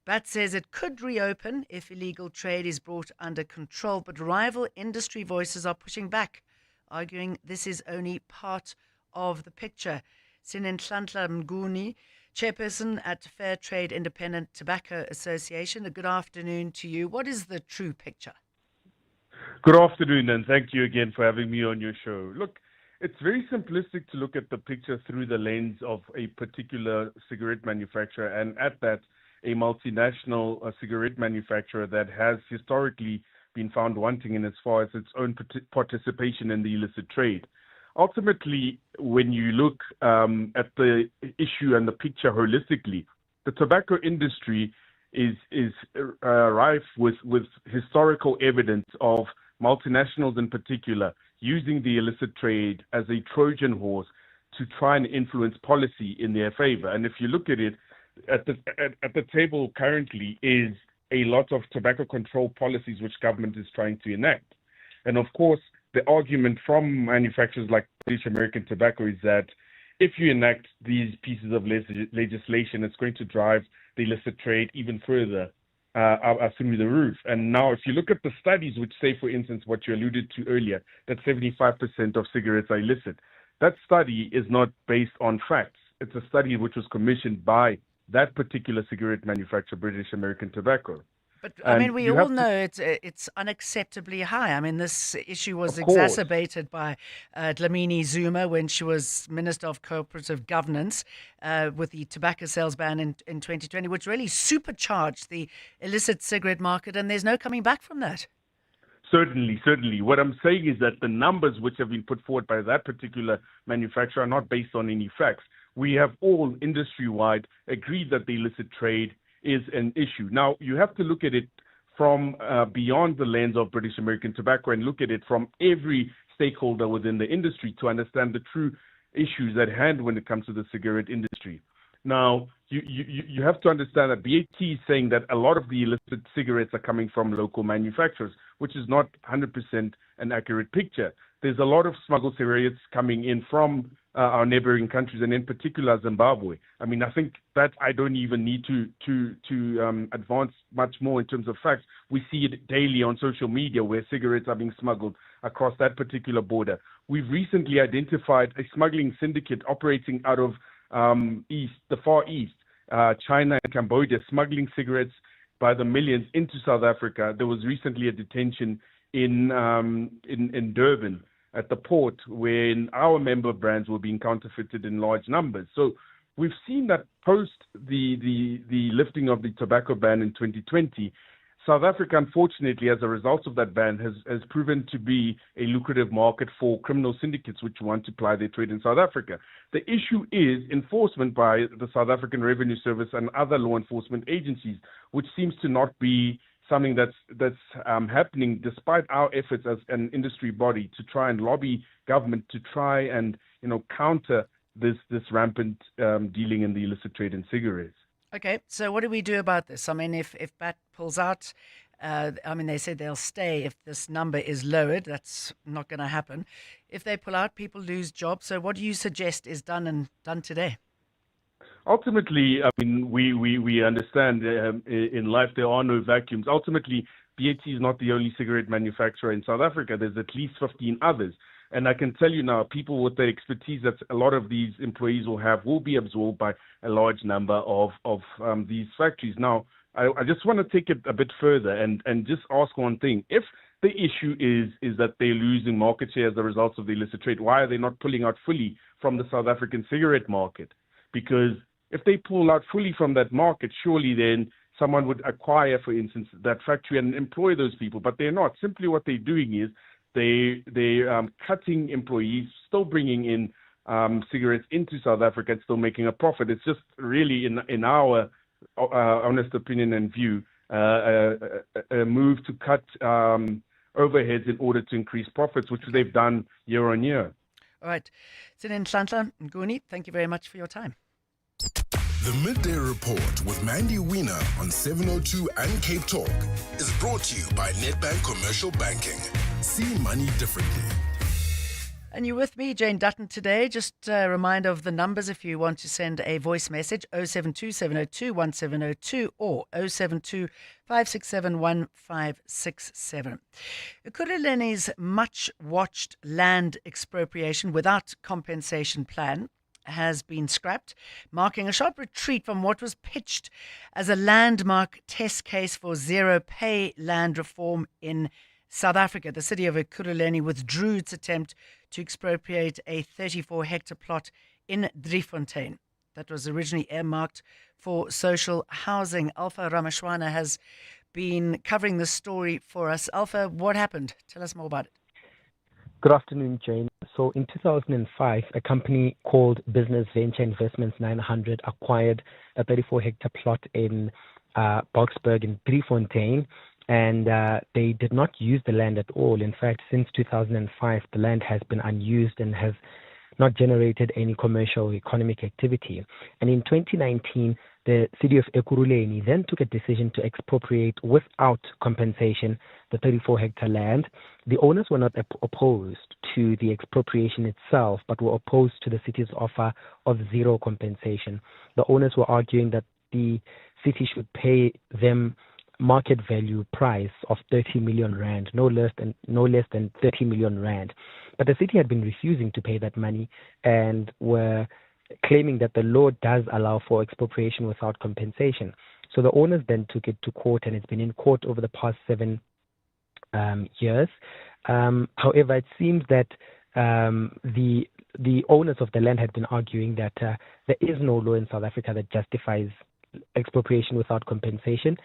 BAT says it could reopen if illegal trade is brought under control, but rival industry voices are pushing back, arguing this is only part of the picture. Sinenhlanhla Mnguni, chairperson at Fair Trade Independent Tobacco Association, a good afternoon to you. What is the true picture? Good afternoon, and thank you again for having me on your show. Look, it's very simplistic to look at the picture through the lens of a particular cigarette manufacturer, and at that, a multinational cigarette manufacturer that has historically been found wanting in as far as its own participation in the illicit trade. Ultimately, when you look at the issue and the picture holistically, the tobacco industry is rife with historical evidence of multinationals in particular using the illicit trade as a Trojan horse to try and influence policy in their favor. And if you look at it, at the table currently is a lot of tobacco control policies which government is trying to enact. And of course, the argument from manufacturers like British American Tobacco is that if you enact these pieces of legislation, it's going to drive the illicit trade even further through the roof. And now if you look at the studies which say, for instance, what you alluded to earlier, that 75% of cigarettes are illicit, that study is not based on facts. It's a study which was commissioned by that particular cigarette manufacturer, British American Tobacco. But I mean, we all know it's unacceptably high. I mean, this issue was exacerbated by Dlamini Zuma when she was Minister of Cooperative Governance with the tobacco sales ban in 2020, which really supercharged the illicit cigarette market, and there's no coming back from that. Certainly. What I'm saying is that the numbers which have been put forward by that particular manufacturer are not based on any facts. We have all industry-wide agreed that the illicit trade is an issue. Now, you have to look at it from beyond the lens of British American Tobacco and look at it from every stakeholder within the industry to understand the true issues at hand when it comes to the cigarette industry. Now, you have to understand that BAT is saying that a lot of the illicit cigarettes are coming from local manufacturers, which is not 100% an accurate picture. There's a lot of smuggled cigarettes coming in from our neighboring countries, and in particular Zimbabwe. I mean, I think that I don't even need to advance much more in terms of facts. We see it daily on social media where cigarettes are being smuggled across that particular border. We've recently identified a smuggling syndicate operating out of the Far East, China and Cambodia, smuggling cigarettes by the millions into South Africa. There was recently a detention in Durban at the port where our member brands were being counterfeited in large numbers. So we've seen that post the lifting of the tobacco ban in 2020, South Africa, unfortunately, as a result of that ban, has proven to be a lucrative market for criminal syndicates which want to ply their trade in South Africa. The issue is enforcement by the South African Revenue Service and other law enforcement agencies, which seems to not be something that's happening despite our efforts as an industry body to try and lobby government to try and counter this rampant dealing in the illicit trade in cigarettes. Okay, so what do we do about this? I mean, if BAT pulls out, they said they'll stay if this number is lowered. That's not going to happen. If they pull out, people lose jobs. So what do you suggest is done today? Ultimately, I mean, we understand in life there are no vacuums. Ultimately, BAT is not the only cigarette manufacturer in South Africa. There's at least 15 others. And I can tell you now, people with the expertise that a lot of these employees will have will be absorbed by a large number of these factories. Now, I just want to take it a bit further and just ask one thing. If the issue is that they're losing market share as a result of the illicit trade, why are they not pulling out fully from the South African cigarette market? Because if they pull out fully from that market, surely then someone would acquire, for instance, that factory and employ those people. But they're not. Simply what they're doing is they're cutting employees, still bringing in cigarettes into South Africa and still making a profit. It's just really, in our honest opinion and view, a move to cut overheads in order to increase profits, which they've done year on year. All right. Sinin Nhlanhla Nguni, thank you very much for your time. The Midday Report with Mandy Wiener on 702 and Cape Talk is brought to you by Nedbank Commercial Banking. See money differently. And you're with me, Jane Dutton, today. Just a reminder of the numbers if you want to send a voice message, 072-702-1702 or 072-567-1567. Ekurhulene's much-watched land expropriation without compensation plan has been scrapped, marking a sharp retreat from what was pitched as a landmark test case for zero-pay land reform in South Africa. The city of Ekurhuleni withdrew its attempt to expropriate a 34-hectare plot in Driefontein that was originally earmarked for social housing. Alpha Rameshwana has been covering the story for us. Alpha, what happened? Tell us more about it. Good afternoon, Jane. So in 2005, a company called Business Venture Investments 900 acquired a 34-hectare plot in Boksburg in Driefontein, and they did not use the land at all. In fact, since 2005, the land has been unused and has not generated any commercial or economic activity. And in 2019, the city of Ekurhuleni then took a decision to expropriate without compensation the 34-hectare land. The owners were not opposed to the expropriation itself, but were opposed to the city's offer of zero compensation. The owners were arguing that the city should pay them market value price of 30 million rand, no less than 30 million rand. But the city had been refusing to pay that money and were claiming that the law does allow for expropriation without compensation. So the owners then took it to court, and it's been in court over the past 7 years. However, it seems that the owners of the land had been arguing that there is no law in South Africa that justifies expropriation without compensation.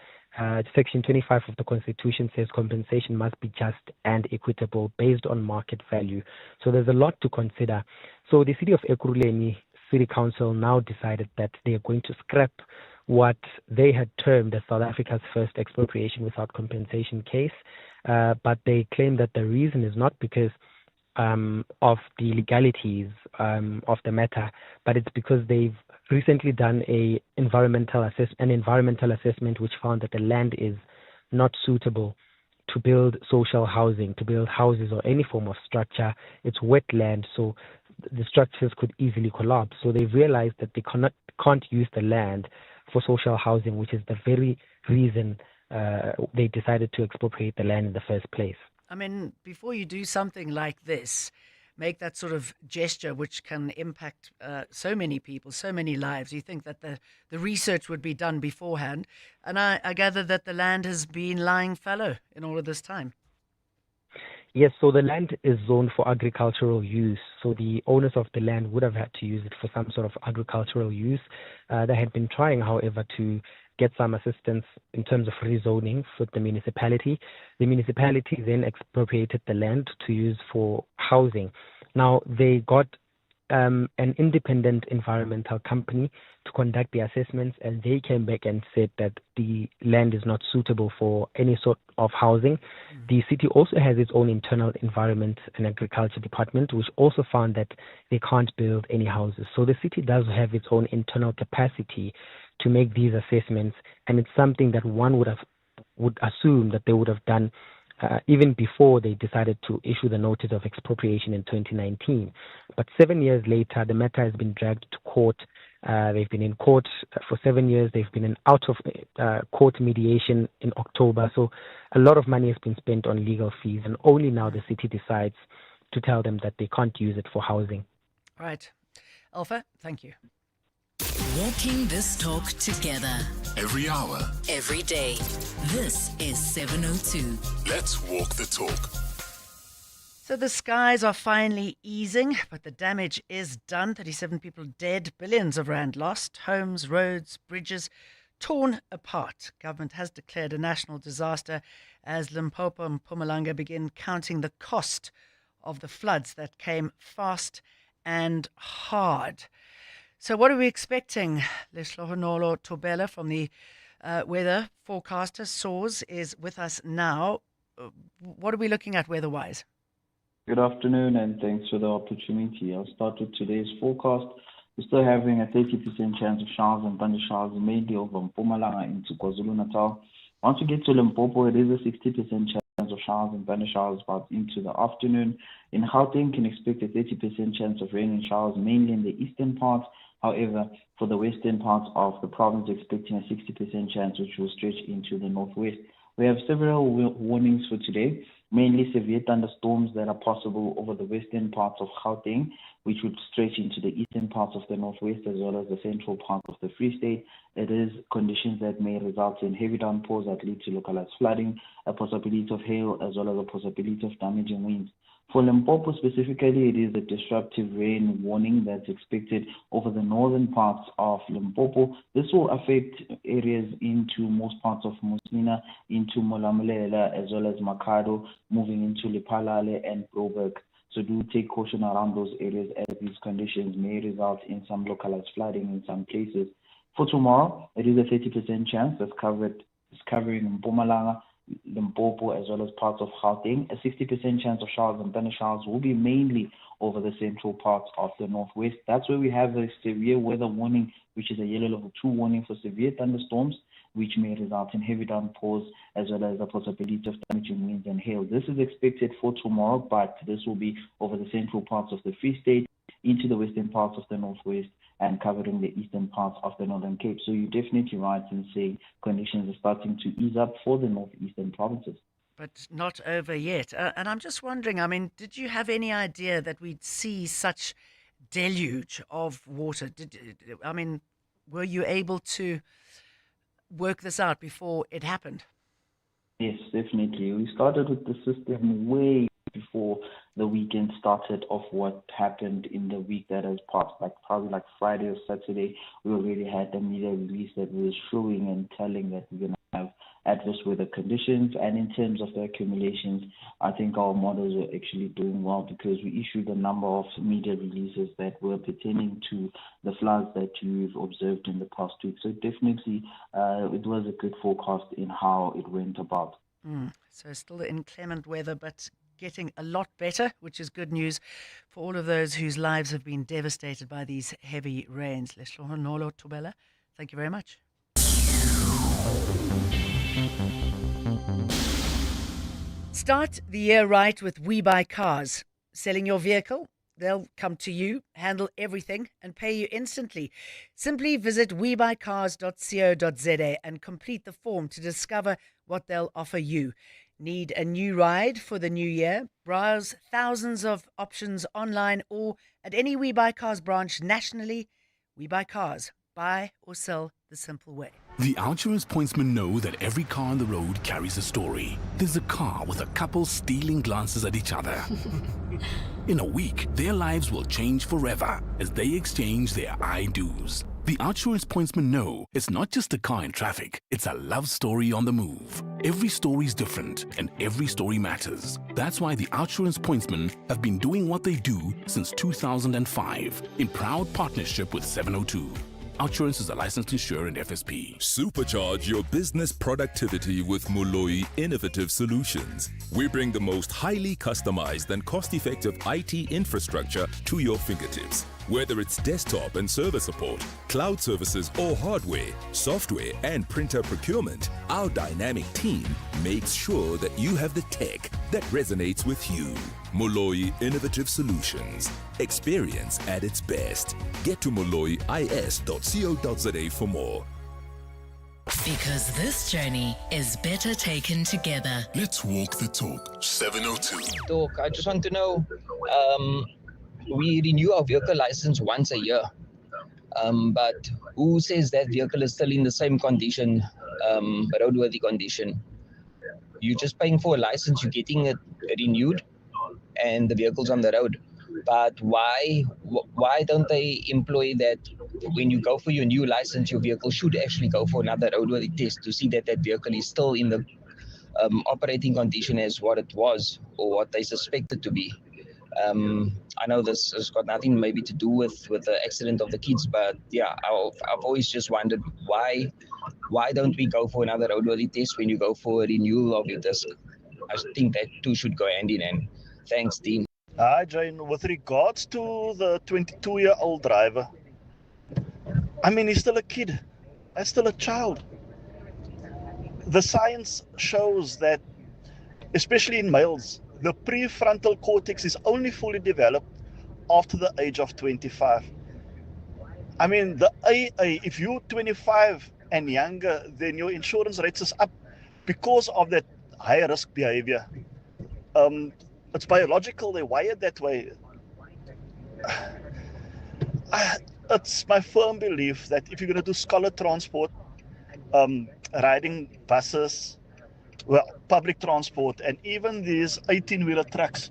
Section 25 of the Constitution says compensation must be just and equitable based on market value. So there's a lot to consider. So the city of Ekurhuleni City Council now decided that they are going to scrap what they had termed as South Africa's first expropriation without compensation case. But they claim that the reason is not because of the legalities of the matter, but it's because they've recently done an environmental assessment which found that the land is not suitable to build social housing, to build houses or any form of structure. It's wetland, so the structures could easily collapse. So they realized that they can't use the land for social housing, which is the very reason they decided to expropriate the land in the first place. I mean, before you do something like this, make that sort of gesture which can impact so many people, so many lives, you think that the research would be done beforehand. And I gather that the land has been lying fallow in all of this time. Yes, so the land is zoned for agricultural use. So the owners of the land would have had to use it for some sort of agricultural use. They had been trying, however, to get some assistance in terms of rezoning for the municipality. The municipality then expropriated the land to use for housing. Now, they got an independent environmental company to conduct the assessments, and they came back and said that the land is not suitable for any sort of housing. The city also has its own internal environment and agriculture department, which also found that they can't build any houses. So the city does have its own internal capacity to make these assessments, and it's something that one would assume that they would have done even before they decided to issue the notice of expropriation in 2019. But 7 years later, the matter has been dragged to court. They've been in court for 7 years. They've been in out of court mediation in October. So a lot of money has been spent on legal fees, and only now the city decides to tell them that they can't use it for housing. Right. Alpha, thank you. Walking this talk together. Every hour. Every day. This is 702. Let's walk the talk. So the skies are finally easing, but the damage is done. 37 people dead, billions of rand lost, homes, roads, bridges torn apart. Government has declared a national disaster as Limpopo and Mpumalanga begin counting the cost of the floods that came fast and hard. So what are we expecting? Lehlohonolo Tobela from the weather forecaster, SAWS, is with us now. What are we looking at weather-wise? Good afternoon, and thanks for the opportunity. I'll start with today's forecast. We're still having a 30% chance of showers and thunder showers, mainly over Mpumalanga into KwaZulu-Natal. Once we get to Limpopo, it is a 60% chance of showers and thunder showers about into the afternoon. In Gauteng, can expect a 30% chance of rain and showers, mainly in the eastern part. However, for the western parts of the province, expecting a 60% chance, which will stretch into the northwest. We have several warnings for today, mainly severe thunderstorms that are possible over the western parts of Gauteng, which would stretch into the eastern parts of the northwest as well as the central part of the Free State. It is conditions that may result in heavy downpours that lead to localized flooding, a possibility of hail, as well as a possibility of damaging winds. For Limpopo specifically, it is a disruptive rain warning that's expected over the northern parts of Limpopo. This will affect areas into most parts of Musina, into Molamulela, as well as Makado, moving into Lipalale and Broberg. So do take caution around those areas as these conditions may result in some localized flooding in some places. For tomorrow, it is a 30% chance that's covering Mpumalanga, Limpopo, as well as parts of Gauteng. A 60% chance of showers and thunder showers will be mainly over the central parts of the northwest. That's where we have a severe weather warning, which is a yellow level 2 warning for severe thunderstorms, which may result in heavy downpours as well as the possibility of damaging winds and hail. This is expected for tomorrow, but this will be over the central parts of the Free State, into the western parts of the northwest, and covering the eastern parts of the Northern Cape. So you're definitely right in saying conditions are starting to ease up for the northeastern provinces. But not over yet. And I'm just wondering, I mean, did you have any idea that we'd see such deluge of water? Were you able to work this out before it happened? Yes, definitely. We started with the system way before the weekend started of what happened in the week that has passed, probably Friday or Saturday. We already had the media release that was showing and telling that we're going to have adverse weather conditions. And in terms of the accumulations, I think our models were actually doing well because we issued a number of media releases that were pertaining to the floods that you've observed in the past week. So definitely it was a good forecast in how it went about. So still inclement weather, but getting a lot better, which is good news for all of those whose lives have been devastated by these heavy rains. Lehlonolo Tobela, thank you very much. Start the year right with We Buy Cars. Selling your vehicle? They'll come to you, handle everything, and pay you instantly. Simply visit webuycars.co.za and complete the form to discover what they'll offer you. Need a new ride for the new year? Browse thousands of options online or at any We Buy Cars branch nationally. We Buy Cars. Buy or sell the simple way. The Outsurance pointsmen know that every car on the road carries a story. There's a car with a couple stealing glances at each other. In a week, their lives will change forever as they exchange their I-do's. The Outsurance pointsmen know it's not just a car in traffic, it's a love story on the move. Every story is different and every story matters. That's why the Outsurance pointsmen have been doing what they do since 2005 in proud partnership with 702. Outsurance is a licensed insurer and FSP. Supercharge your business productivity with Moloi Innovative Solutions. We bring the most highly customized and cost-effective IT infrastructure to your fingertips. Whether it's desktop and server support, cloud services or hardware, software and printer procurement, our dynamic team makes sure that you have the tech that resonates with you. Moloi Innovative Solutions. Experience at its best. Get to moloiis.co.za for more. Because this journey is better taken together. Let's walk the talk. 702. Talk. I just want to know, we renew our vehicle license once a year, but who says that vehicle is still in the same condition, roadworthy condition? You're just paying for a license, you're getting it renewed, and the vehicle's on the road. But why don't they employ that when you go for your new license, your vehicle should actually go for another roadworthy test to see that that vehicle is still in the operating condition as what it was or what they suspect it to be. I know this has got nothing maybe to do with the accident of the kids, but yeah, I've always just wondered why don't we go for another roadworthy test when you go for a renewal of your disc? I think that two should go hand in hand. Thanks, team. Hi, Jane. With regards to the 22-year-old driver, I mean, he's still a kid. He's still a child. The science shows that, especially in males, the prefrontal cortex is only fully developed after the age of 25. I mean, the AA, if you're 25 and younger, then your insurance rates is up because of that high risk behavior. It's biological, they're wired that way. It's my firm belief that if you're going to do scholar transport, riding buses, well, public transport, and even these 18-wheeler trucks,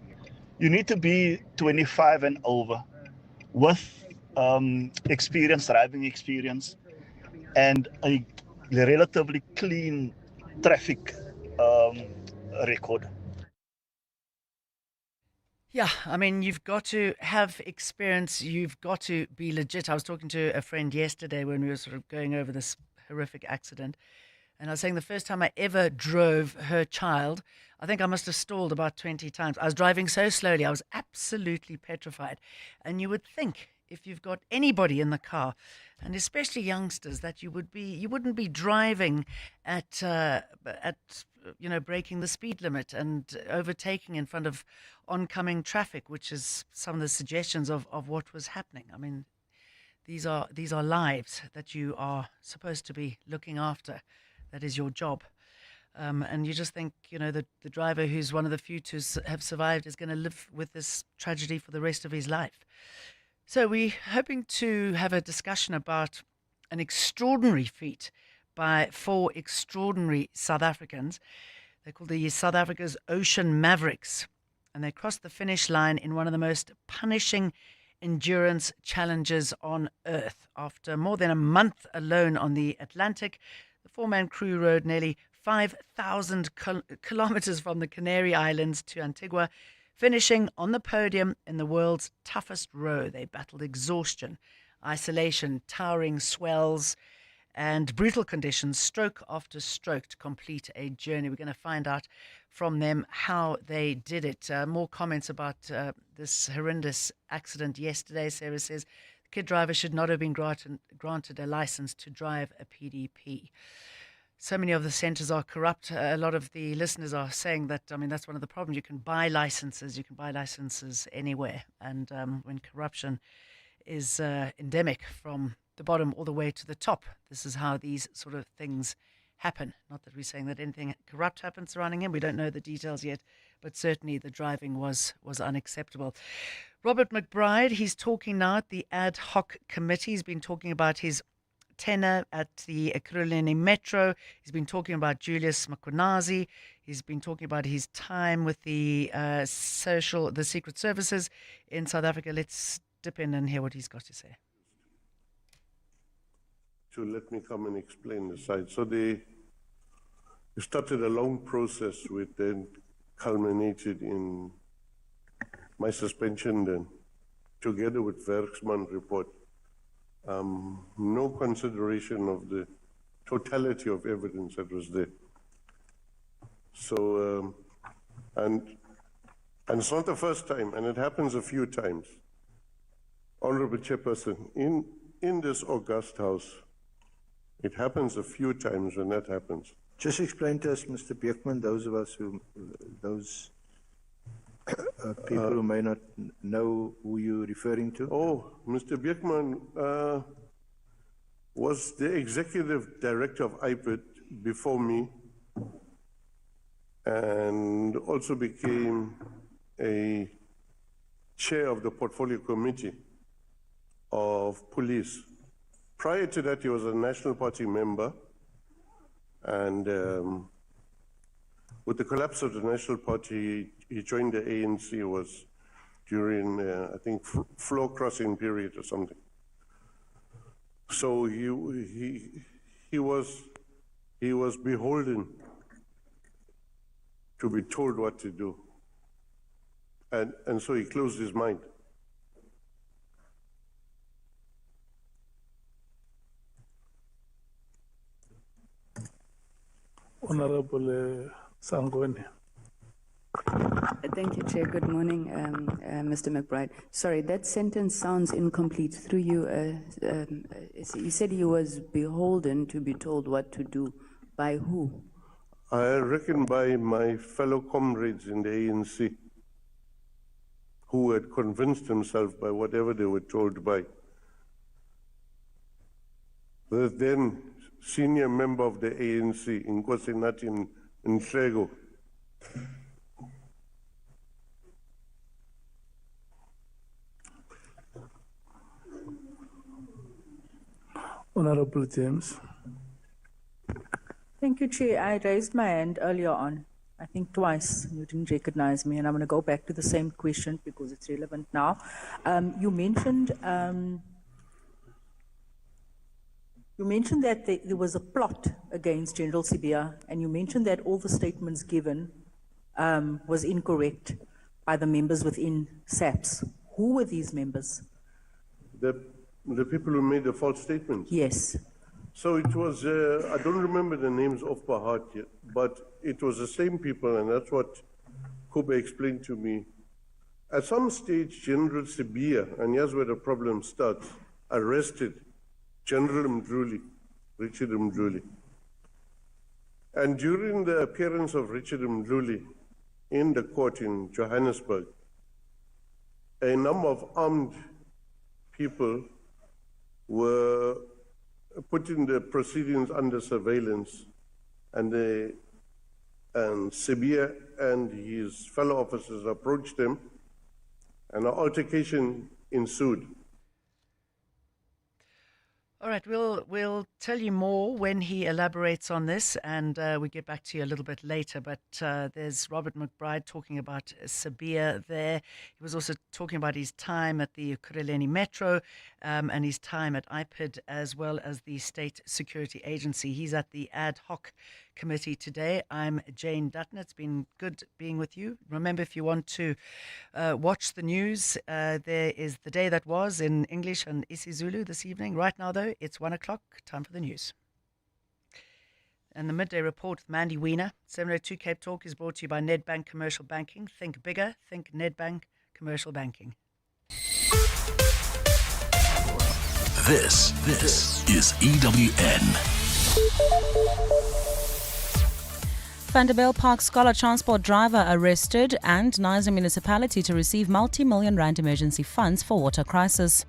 you need to be 25 and over with driving experience, and a relatively clean traffic record. Yeah, I mean, you've got to have experience. You've got to be legit. I was talking to a friend yesterday when we were sort of going over this horrific accident. And I was saying the first time I ever drove her child, I think I must have stalled about 20 times. I was driving so slowly. I was absolutely petrified. And you would think if you've got anybody in the car, and especially youngsters, that you wouldn't be driving at breaking the speed limit and overtaking in front of oncoming traffic, which is some of the suggestions of what was happening. I mean, these are lives that you are supposed to be looking after. That is your job. And you just think, the driver who's one of the few to have survived is going to live with this tragedy for the rest of his life. So we're hoping to have a discussion about an extraordinary feat by 4 extraordinary South Africans. They're called the South Africa's Ocean Mavericks, and they crossed the finish line in one of the most punishing endurance challenges on Earth. After more than a month alone on the Atlantic, the 4-man crew rode nearly 5,000 kilometers from the Canary Islands to Antigua, finishing on the podium in the world's toughest row. They battled exhaustion, isolation, towering swells, and brutal conditions, stroke after stroke, to complete a journey. We're going to find out from them how they did it. More comments about this horrendous accident yesterday. Sarah says the kid driver should not have been granted a license to drive a PDP. So many of the centres are corrupt. A lot of the listeners are saying that, that's one of the problems. You can buy licenses. You can buy licenses anywhere. And when corruption is endemic from the bottom all the way to the top, this is how these sort of things happen. Not that we're saying that anything corrupt happened surrounding him. We don't know the details yet, but certainly the driving was unacceptable. Robert McBride, he's talking now at the ad hoc committee. He's been talking about his tenure at the Ekurhuleni Metro. He's been talking about Julius Makunazi. He's been talking about his time with the Secret Services in South Africa. Let's dip in and hear what he's got to say. To let me come and explain the side. So they started a long process which then culminated in my suspension then, together with Werksman report. No consideration of the totality of evidence that was there. So, and it's not the first time, and it happens a few times. Honorable Chairperson, in this august house, it happens a few times when that happens. Just explain to us, Mr. Beekman, those people who may not know who you're referring to. Oh, Mr. Beekman was the executive director of IPID before me, and also became a chair of the portfolio committee of police. Prior to that, he was a National Party member, and with the collapse of the National Party, he joined the ANC. It was during, I think, floor crossing period or something. So he was beholden to be told what to do, and so he closed his mind. Honorable Sangoni. Thank you, Chair. Good morning, Mr. McBride. Sorry, that sentence sounds incomplete. Through you, you said he was beholden to be told what to do. By who? I reckon by my fellow comrades in the ANC, who had convinced themselves by whatever they were told by. The then senior member of the ANC, Nkosi Nathi Nhleko, Honorable James. Thank you, Chair. I raised my hand earlier on, I think twice. You didn't recognize me, and I'm going to go back to the same question because it's relevant now. You mentioned that there was a plot against General Sibiya, and you mentioned that all the statements given was incorrect by the members within SAPS. Who were these members? The people who made the false statements? Yes. So it was, I don't remember the names off by heart yet, but it was the same people, and that's what Kube explained to me. At some stage, General Sibiya, and here's where the problem starts, arrested General Mdluli, Richard Mdluli. And during the appearance of Richard Mdluli in the court in Johannesburg, a number of armed people were putting the proceedings under surveillance, and Sibiya and his fellow officers approached them, and an altercation ensued. All right, we'll tell you more when he elaborates on this, and we get back to you a little bit later. But there's Robert McBride talking about Sibiya there. He was also talking about his time at the Ekurhuleni Metro and his time at IPID, as well as the State Security Agency. He's at the ad hoc committee today. I'm Jane Dutton. It's been good being with you. Remember, if you want to watch the news, there is The Day That Was in English and isiZulu this evening. Right now, though, it's 1 o'clock. Time for the news. And the Midday Report with Mandy Wiener, 702 Cape Talk, is brought to you by Nedbank Commercial Banking. Think bigger, think Nedbank Commercial Banking. This is EWN. Vanderbijl Park Scholar Transport driver arrested and Niger municipality to receive multi-million rand emergency funds for water crisis.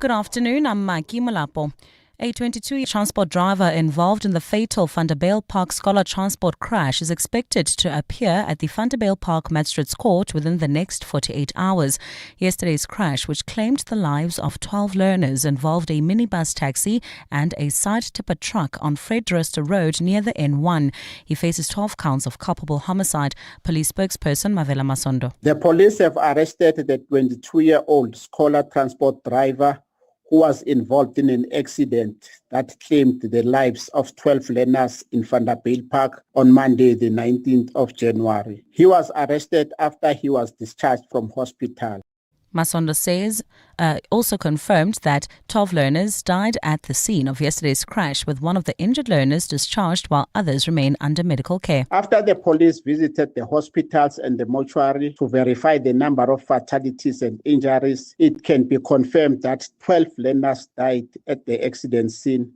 Good afternoon, I'm Maki Mulapo. A 22-year transport driver involved in the fatal Vanderbijl Park Scholar Transport crash is expected to appear at the Vanderbijl Park Magistrates Court within the next 48 hours. Yesterday's crash, which claimed the lives of 12 learners, involved a minibus taxi and a side-tipper truck on Fred Roster Road near the N1. He faces 12 counts of culpable homicide. Police spokesperson Mavela Masondo. The police have arrested the 22-year-old scholar transport driver who was involved in an accident that claimed the lives of 12 learners in Vanderbijl Park on Monday, the 19th of January. He was arrested after he was discharged from hospital. Masondo says also confirmed that 12 learners died at the scene of yesterday's crash, with one of the injured learners discharged while others remain under medical care. After the police visited the hospitals and the mortuary to verify the number of fatalities and injuries, it can be confirmed that 12 learners died at the accident scene